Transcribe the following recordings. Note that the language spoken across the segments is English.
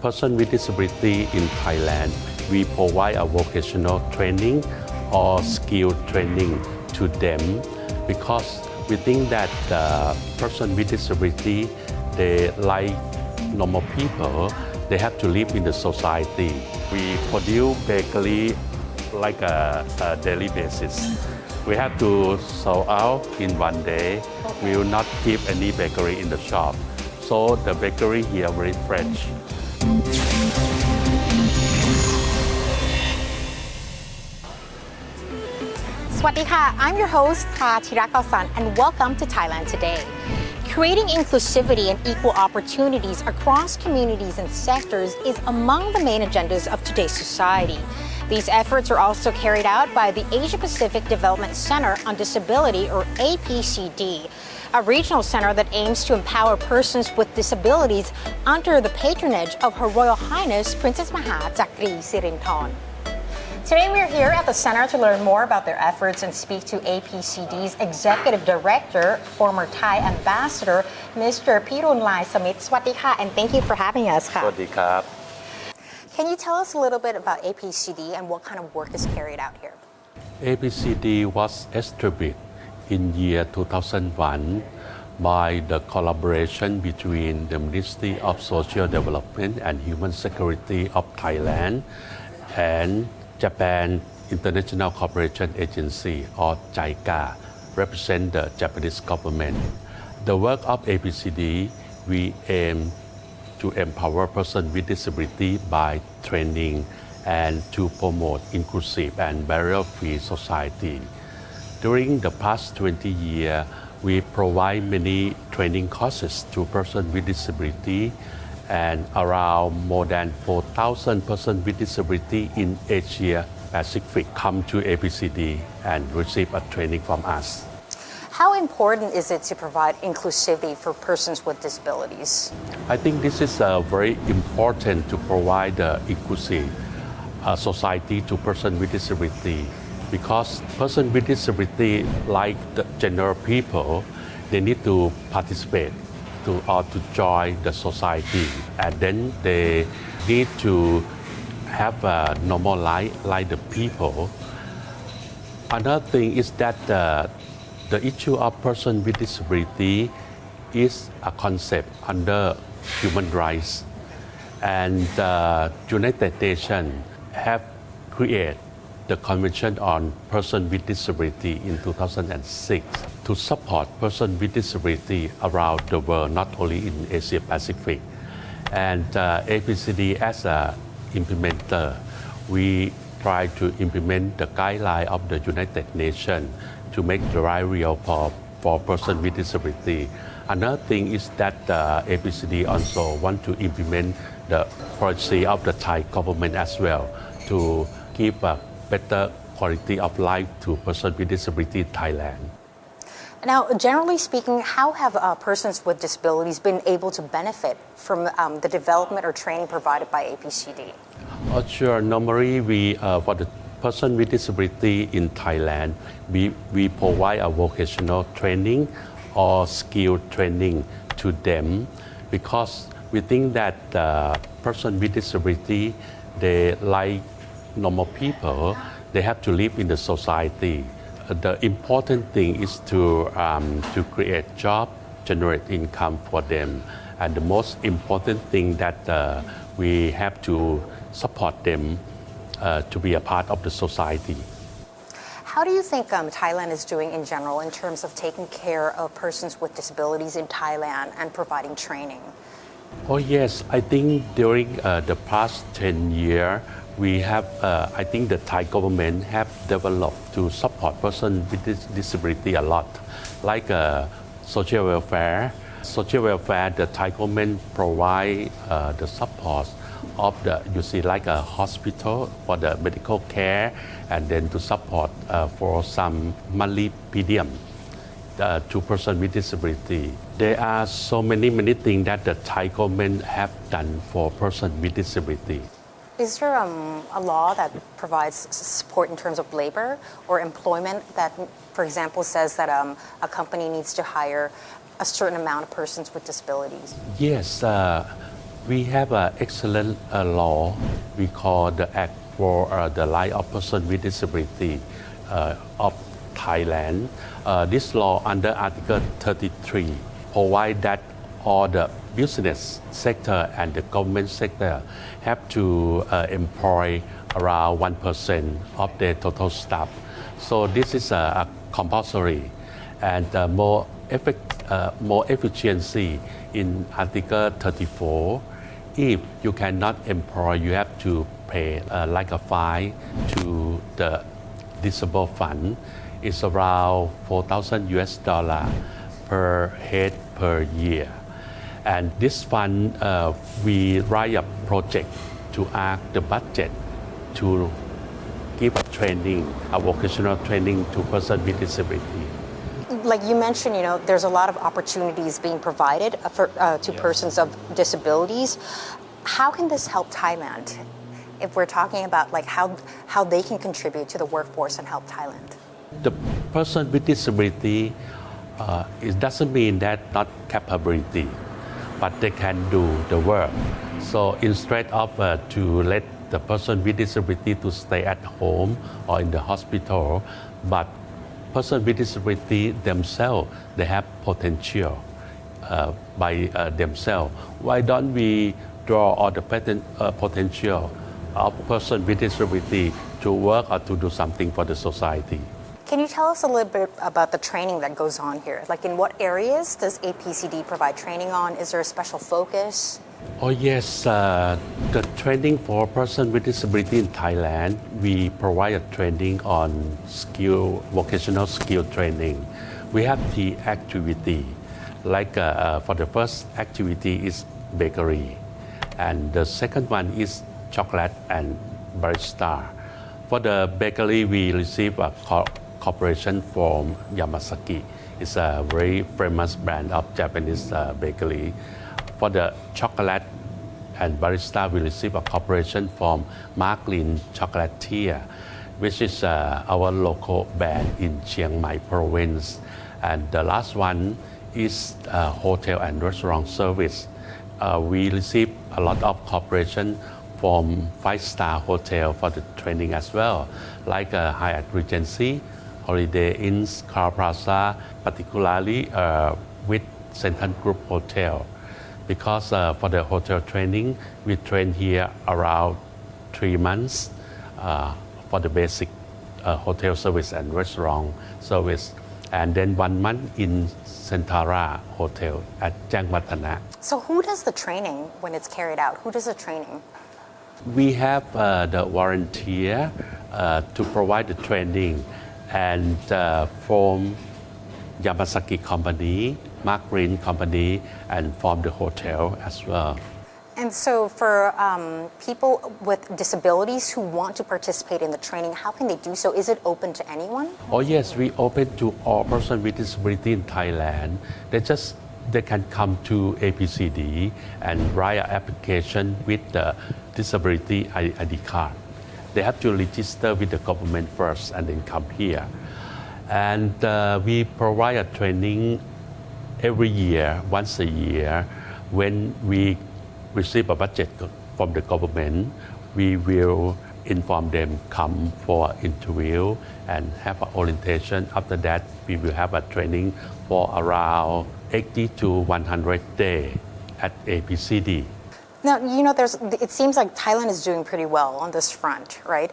person with disability in Thailand, we provide a vocational training or skill training to them because we think that person with disability, they like normal people, they have to live in the society. We produce bakery like a daily basis. We have to sell out in one day. We will not keep any bakery in the shop. So the bakery here very fresh. Swadika, I'm your host, Chirakalsan, and welcome to Thailand Today. Creating inclusivity and equal opportunities across communities and sectors is among the main agendas of today's society. These efforts are also carried out by the Asia Pacific Development Center on Disability, or APCD, a regional center that aims to empower persons with disabilities under the patronage of Her Royal Highness Princess Maha Chakri Sirinthorn. Today we are here at the center to learn more about their efforts and speak to APCD's Executive Director, former Thai Ambassador, Mr. Pirunlai Samit. Swadika, and thank you for having us. Swadika. Can you tell us a little bit about APCD and what kind of work is carried out here? APCD was established in year 2001 by the collaboration between the Ministry of Social Development and Human Security of Thailand and Japan International Cooperation Agency, or JICA, represent the Japanese government. The work of APCD, we aim to empower persons with disability by training and to promote inclusive and barrier-free society. During the past 20 years, we provide many training courses to persons with disability, and around more than 4,000 persons with disability in Asia Pacific come to APCD and receive a training from us. How important is it to provide inclusivity for persons with disabilities? I think this is very important to provide inclusive society to persons with disability, because persons with disability, like the general people, they need to participate or to join the society, and then they need to have a normal life like the people. Another thing is that the issue of person with disability is a concept under human rights, and the United Nations have created the Convention on Persons with Disability in 2006 to support persons with disability around the world, not only in Asia Pacific. And APCD, as an implementer, we try to implement the guideline of the United Nations to make the right real for persons with disability. Another thing is that APCD also want to implement the policy of the Thai government as well to give a better quality of life to persons with disability in Thailand. Now, generally speaking, how have persons with disabilities been able to benefit from the development or training provided by APCD? Sure. Normally, we for the person with disability in Thailand, we provide a vocational training or skill training to them because we think that person with disability, they like normal people, they have to live in the society. The important thing is to create job, generate income for them, and the most important thing that we have to support them to be a part of the society. How do you think Thailand is doing in general in terms of taking care of persons with disabilities in Thailand and providing training? Oh yes, I think during the past 10 years, we have, I think the Thai government have developed to support persons with disability a lot, like social welfare. Social welfare, the Thai government provide the support of the, you see, like a hospital for the medical care, and then to support for some monthly PDM to persons with disability. There are so many things that the Thai government have done for persons with disability. Is there a law that provides support in terms of labor or employment that, for example, says that a company needs to hire a certain amount of persons with disabilities? Yes, We have an excellent law we call the Act for the Rights of Persons with Disability of Thailand. This law under Article 33 provide that all the business sector and the government sector have to employ around 1% of their total staff. So this is a compulsory and more efficiency in Article 34. If you cannot employ, you have to pay like a fine to the disabled fund. It's around $4,000 per head per year. And this fund, we write a project to ask the budget to give a training, a vocational training to persons with disability. Like you mentioned, there's a lot of opportunities being provided to persons of disabilities. How can this help Thailand? If we're talking about like how they can contribute to the workforce and help Thailand. The person with disability, it doesn't mean that not capability, but they can do the work. So instead of to let the person with disability to stay at home or in the hospital, but person with disability themselves, they have potential by themselves. Why don't we draw all the potential of person with disability to work or to do something for the society? Can you tell us a little bit about the training that goes on here? Like in what areas does APCD provide training on? Is there a special focus? Oh yes, the training for person with disability in Thailand, we provide a training on vocational skill training. We have the activity, like for the first activity is bakery, and the second one is chocolate and barista. For the bakery, we receive a cooperation from Yamasaki. It's a very famous brand of Japanese bakery. For the chocolate and barista, we receive a cooperation from Marklin Chocolatier, which is our local brand in Chiang Mai province. And the last one is hotel and restaurant service. We receive a lot of cooperation from 5-star hotel for the training as well, like Hyatt Regency, Holiday Inn, Car Plaza, particularly with Central Group Hotel. Because for the hotel training, we train here around 3 months for the basic hotel service and restaurant service, and then 1 month in Centara Hotel at Chang Watana. So who does the training when it's carried out? Who does the training? We have the volunteer to provide the training, and from Yamasaki company, Mark Green company, and from the hotel as well. And so for people with disabilities who want to participate in the training, how can they do so? Is it open to anyone? Oh yes, we open to all persons with disability in Thailand. They can come to APCD and write an application with the disability ID card. They have to register with the government first and then come here. And we provide a training every year, once a year. When we receive a budget from the government, we will inform them, come for interview and have an orientation. After that, we will have a training for around 80 to 100 days at APCD. Now, it seems like Thailand is doing pretty well on this front, right?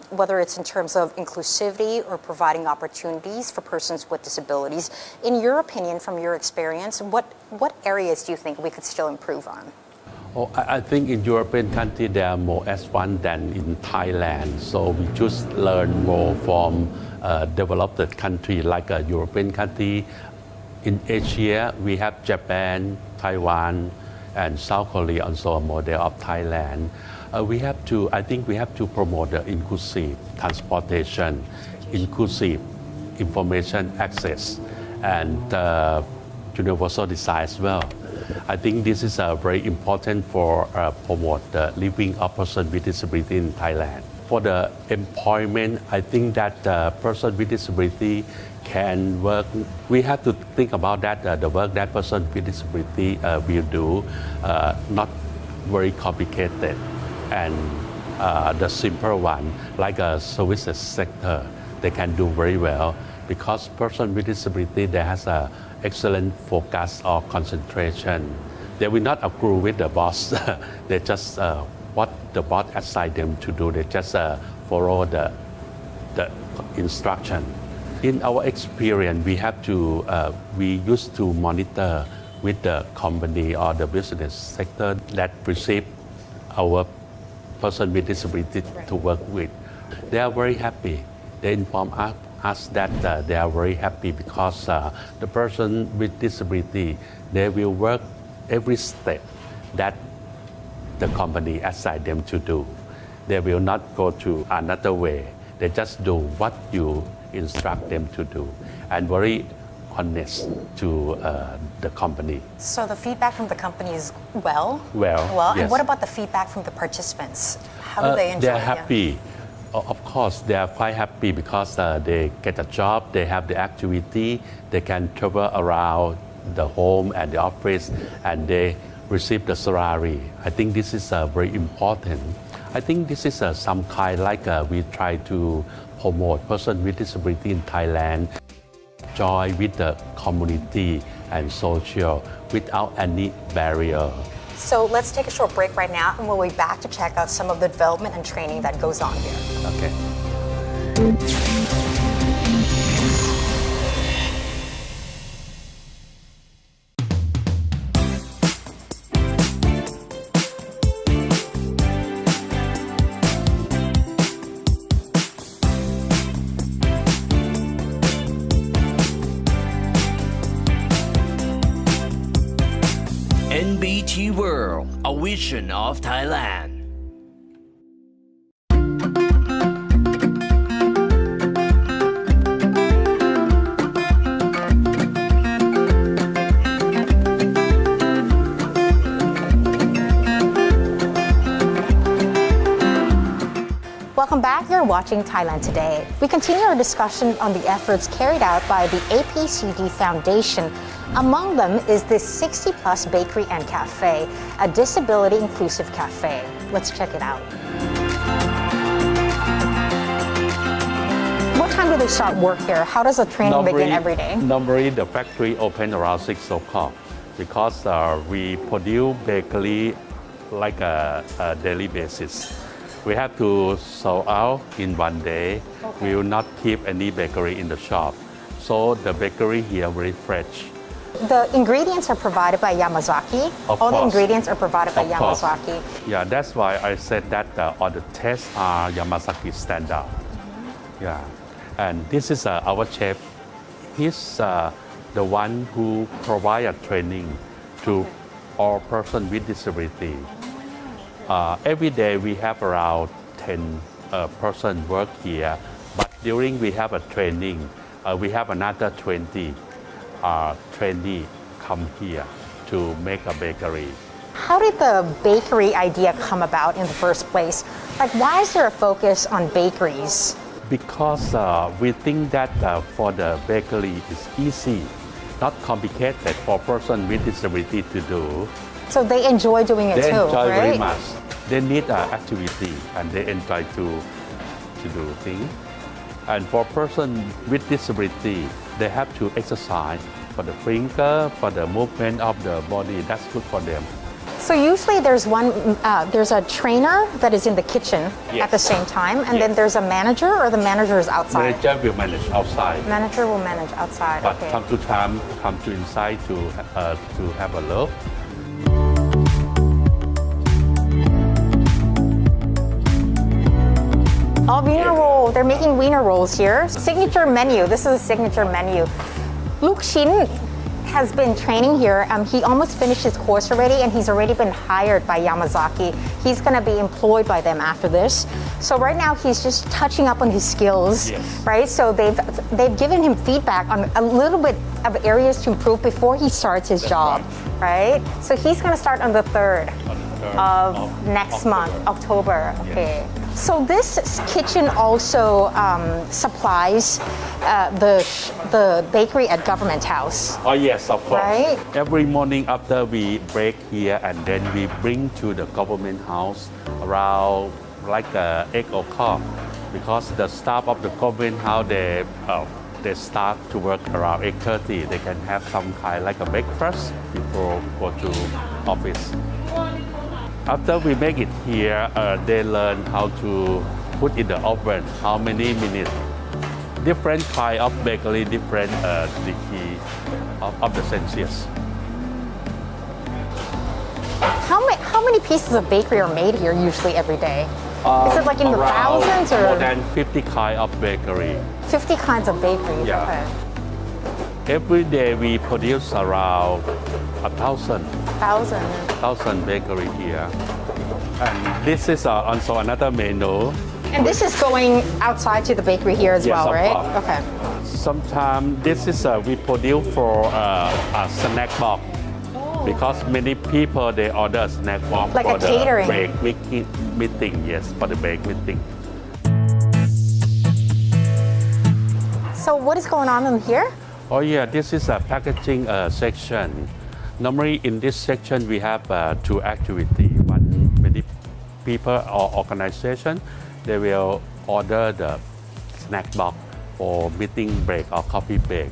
Whether it's in terms of inclusivity or providing opportunities for persons with disabilities. In your opinion, from your experience, what areas do you think we could still improve on? Oh, I think in European countries they are more advanced than in Thailand. So we just learn more from developed country like a European country. In Asia, we have Japan, Taiwan, and South Korea, also a model of Thailand. I think we have to promote the inclusive transportation, inclusive information access, and universal design as well. I think this is very important for promote the living of person with disability in Thailand. For the employment, I think that the person with disability can work. We have to think about that the work that person with disability will do, not very complicated, and the simple one, like a services sector, they can do very well because person with disability, they has a excellent focus or concentration. They will not agree with the boss. They just what the boss assign them to do. They just follow the instruction. In our experience, we used to monitor with the company or the business sector that receive our person with disability to work with. They are very happy. They inform us that they are very happy because the person with disability, they will work every step that the company assign them to do. They will not go to another way. They just do what you instruct them to do, and very honest to the company. So the feedback from the company is well? Well, yes. And what yes. about the feedback from the participants? How do they enjoy They're it? happy. Of course, they are quite happy because they get a job, they have the activity, they can travel around the home and the office, and they receive the salary. I think this is very important. I think this is some kind like we try to promote person with disability in Thailand, joy with the community and social without any barrier. So let's take a short break right now, and we'll be back to check out some of the development and training that goes on here. Okay. NBT World, a vision of Thailand. Welcome back. You're watching Thailand Today. We continue our discussion on the efforts carried out by the APCD Foundation. Among them is this 60-plus bakery and cafe, a disability-inclusive cafe. Let's check it out. What time do they start work here? How does the training begin every day? Normally, the factory open around 6 o'clock because we produce bakery like a daily basis. We have to sell out in one day. Okay. We will not keep any bakery in the shop. So the bakery here very fresh. The ingredients are provided by Yamazaki. All the ingredients are provided by Yamazaki. Yeah, that's why I said that all the tests are Yamazaki standard. Yeah, and this is our chef. He's the one who provides training to all persons with disability. Every day we have around 10 person work here, but during we have a training, we have another 20 trainee come here to make a bakery. How did the bakery idea come about in the first place? Like, why is there a focus on bakeries? Because we think that for the bakery is easy, not complicated for person with disability to do. So they enjoy doing it too, right? They enjoy very much. They need activity and they enjoy to do things. And for person with disability, they have to exercise for the finger, for the movement of the body. That's good for them. So usually there's a trainer that is in the kitchen at the same time, and then there's a manager, or the manager is outside? Manager will manage outside. Manager will manage outside, but okay. Come to time, come to inside to have a look. Oh, wiener roll. They're making wiener rolls here. Signature menu. This is a signature menu. Luke Shin has been training here. He almost finished his course already, and he's already been hired by Yamazaki. He's going to be employed by them after this. So right now he's just touching up on his skills, right? So they've given him feedback on a little bit of areas to improve before he starts his job, right? So he's going to start on the 3rd. of next month, October. Okay. So this kitchen also supplies the bakery at Government House. Oh yes, of course. Right? Every morning after we break here and then we bring to the government house around like 8 o'clock because the staff of the government house they start to work around 8:30. They can have some kind like a breakfast before go to office. After we make it here, they learn how to put in the oven, how many minutes. Different kind of bakery, different degree of the Celsius. How many pieces of bakery are made here usually every day? Is it like in the Around thousands or more than 50 kind of bakery? 50 kinds of bakeries? Yeah. Okay. Every day we produce around 1,000 bakery here. And this is also another menu. And this is going outside to the bakery here as Yes, well, of right? course. Okay. Sometimes this is we produce for a snack box because many people they order snack box Like for a the catering. break meeting. Yes, for the break meeting. So what is going on in here? Oh yeah, this is a packaging section. Normally in this section we have two activities. One, many people or organization, they will order the snack box for meeting break or coffee break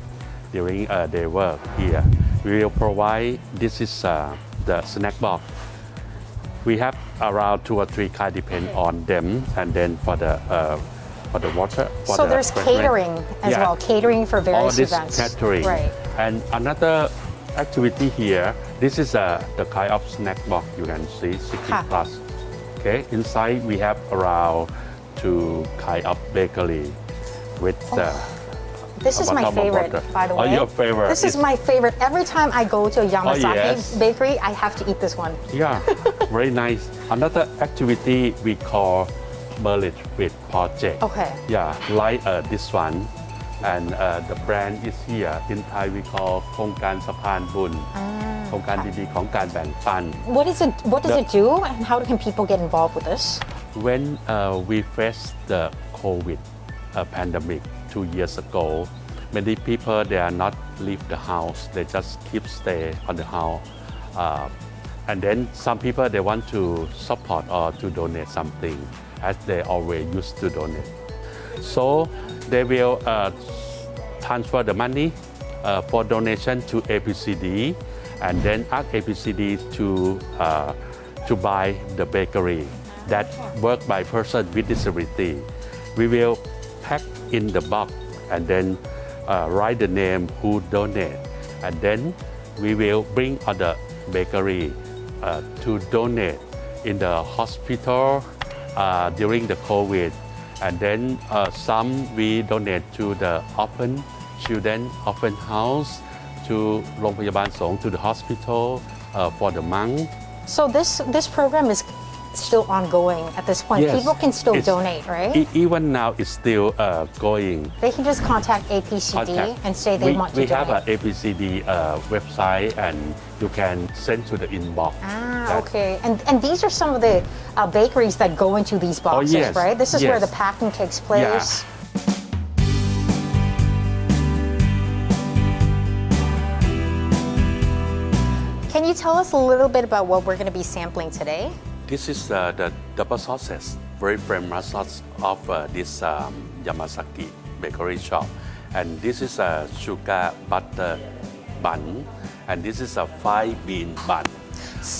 during their work here. We will provide, this is the snack box. We have around 2 or 3 kinds depend on them, and then for the water. So there's catering as Yeah. well, catering for All various this events. catering. Right. And another activity here, this is the kind of snack box you can see, 60 Ha. plus. Okay, inside we have around 2 kind of bakery with the This is my bottom of favorite, water. by the way. Oh, your favorite. This is my favorite. Every time I go to a Yamazaki yes. bakery, I have to eat this one. Yeah, very nice. Another activity we call Merge with Project. Okay. Yeah, like this one. And the brand is here. In Thai we call โครงการสะพานบุญ โครงการดีๆของการแบ่งปัน What does it do and how can people get involved with this? When we faced the COVID pandemic 2 years ago, many people they are not leave the house. They just keep stay on the house. And then some people they want to support or to donate something as they always used to donate. So they will transfer the money for donation to APCD and then ask APCD to buy the bakery that work by person with disability. We will pack in the box and then write the name who donate and then we will bring other bakery to donate in the hospital during the COVID. And then some we donate to the orphan children, orphan house, to โรงพยาบาลสงฆ์ to the hospital for the monk. So this program is still ongoing at this point. Yes, People can still it's- donate, right? Even now it's still going. They can just contact APCD and say they want to we donate. have an APCD website and you can send to the inbox. That- Okay. And these are some of the bakeries that go into these boxes, yes, right? This is where yes. the packing takes place. Can you tell us a little bit about what we're going to be sampling today? This is the double sauces, very famous sauce of this Yamazaki bakery shop. And this is a sugar butter bun, and this is a 5-bean bun.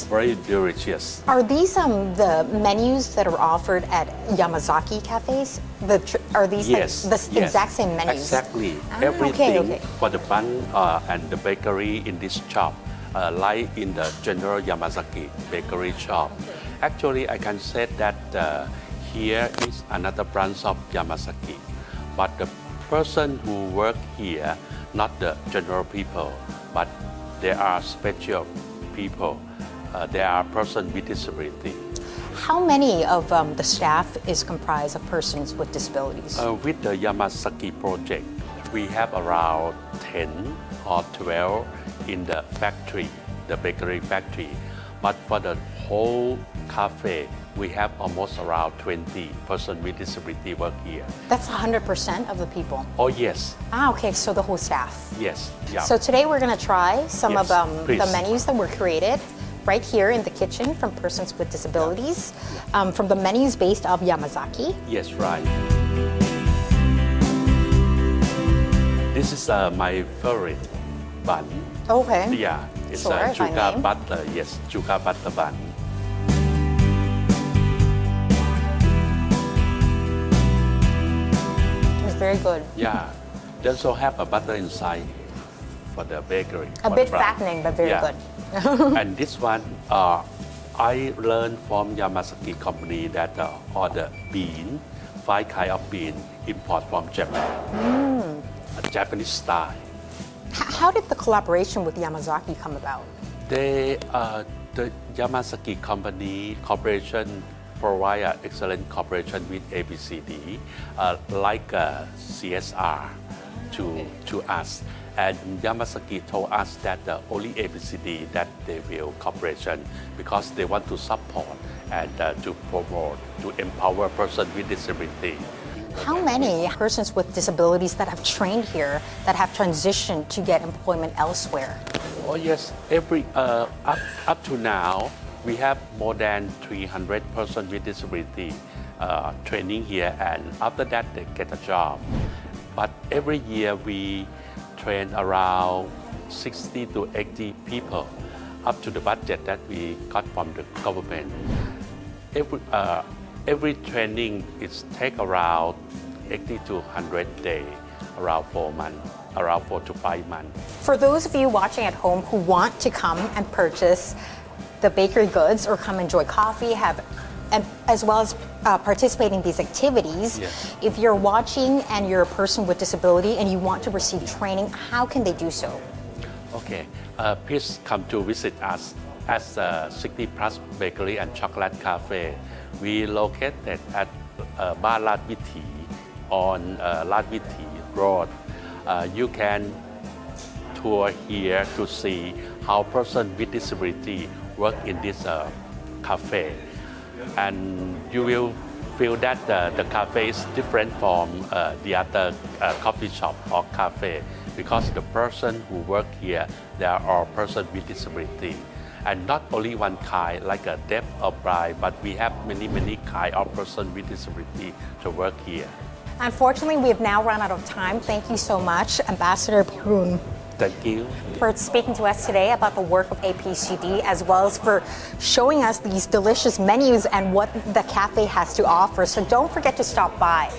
Very delicious. Are these the menus that are offered at Yamazaki cafes? Are these Yes, like the yes, exact same menus? Exactly. Ah, Everything okay. for the bun and the bakery in this shop, like in the general Yamazaki bakery shop. Actually, I can say that here is another branch of Yamazaki, but the person who work here, not the general people, but there are special people. There are persons with disability. How many of the staff is comprised of persons with disabilities? With the Yamazaki project, we have around 10 or 12 in the factory, the bakery factory. But for the whole cafe, we have almost around 20 persons with disability work here. That's 100% of the people. Oh yes, Okay, so the whole staff. yes, yeah. So today we're going to try some Yes, of please. the menus that were created right here in the kitchen from persons with disabilities, from the menus based off Yamazaki. Yes, right. This is my favorite bun. Okay. Yeah, it's Sure, a if I sugar may. butter. Yes, sugar butter bun. It's very good. Yeah, they also have a butter inside for the bakery. A for bit the bread. fattening, but very Yeah. good. And this one, I learned from Yamazaki company that all the bean, 5 kind of bean, import from Japan, a Japanese style. How did the collaboration with Yamazaki come about? They, the Yamazaki company corporation provide excellent cooperation with APCD, like CSR to us. And Yamazaki told us that only APCD that they will cooperation because they want to support and to promote, to empower persons with disability. How many persons with disabilities that have trained here that have transitioned to get employment elsewhere? Oh yes, up to now, we have more than 300 persons with disability training here, and after that they get a job. But every year we train around 60 to 80 people up to the budget that we got from the government. Every training is take around 80 to 100 days, around 4 months, around 4 to 5 months. For those of you watching at home who want to come and purchase the bakery goods or come enjoy coffee, as well as participate in these activities, Yes. if you're watching and you're a person with disability and you want to receive training, how can they do so? Okay, please come to visit us at 60 Plus Bakery and Chocolate Cafe. We located at Bar Lad Vithi on Lad Vithi Road. You can tour here to see how persons with disability work in this cafe. And you will feel that the cafe is different from the other coffee shop or cafe because the person who work here, they are all persons with disability. And not only one kind, like a deaf or blind, but we have many kind of persons with disability to work here. Unfortunately, we have now run out of time. Thank you so much, Ambassador Pirun, Thank you. for speaking to us today about the work of APCD, as well as for showing us these delicious menus and what the cafe has to offer. So don't forget to stop by.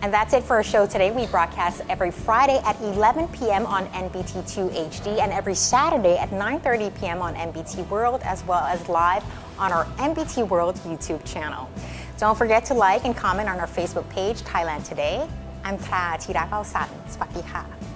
And that's it for our show today. We broadcast every Friday at 11 p.m. on NBT2 HD and every Saturday at 9:30 p.m. on NBT World, as well as live on our NBT World YouTube channel. Don't forget to like and comment on our Facebook page, Thailand Today. I'm Tra Thirakalsan. สวัสดีค่ะ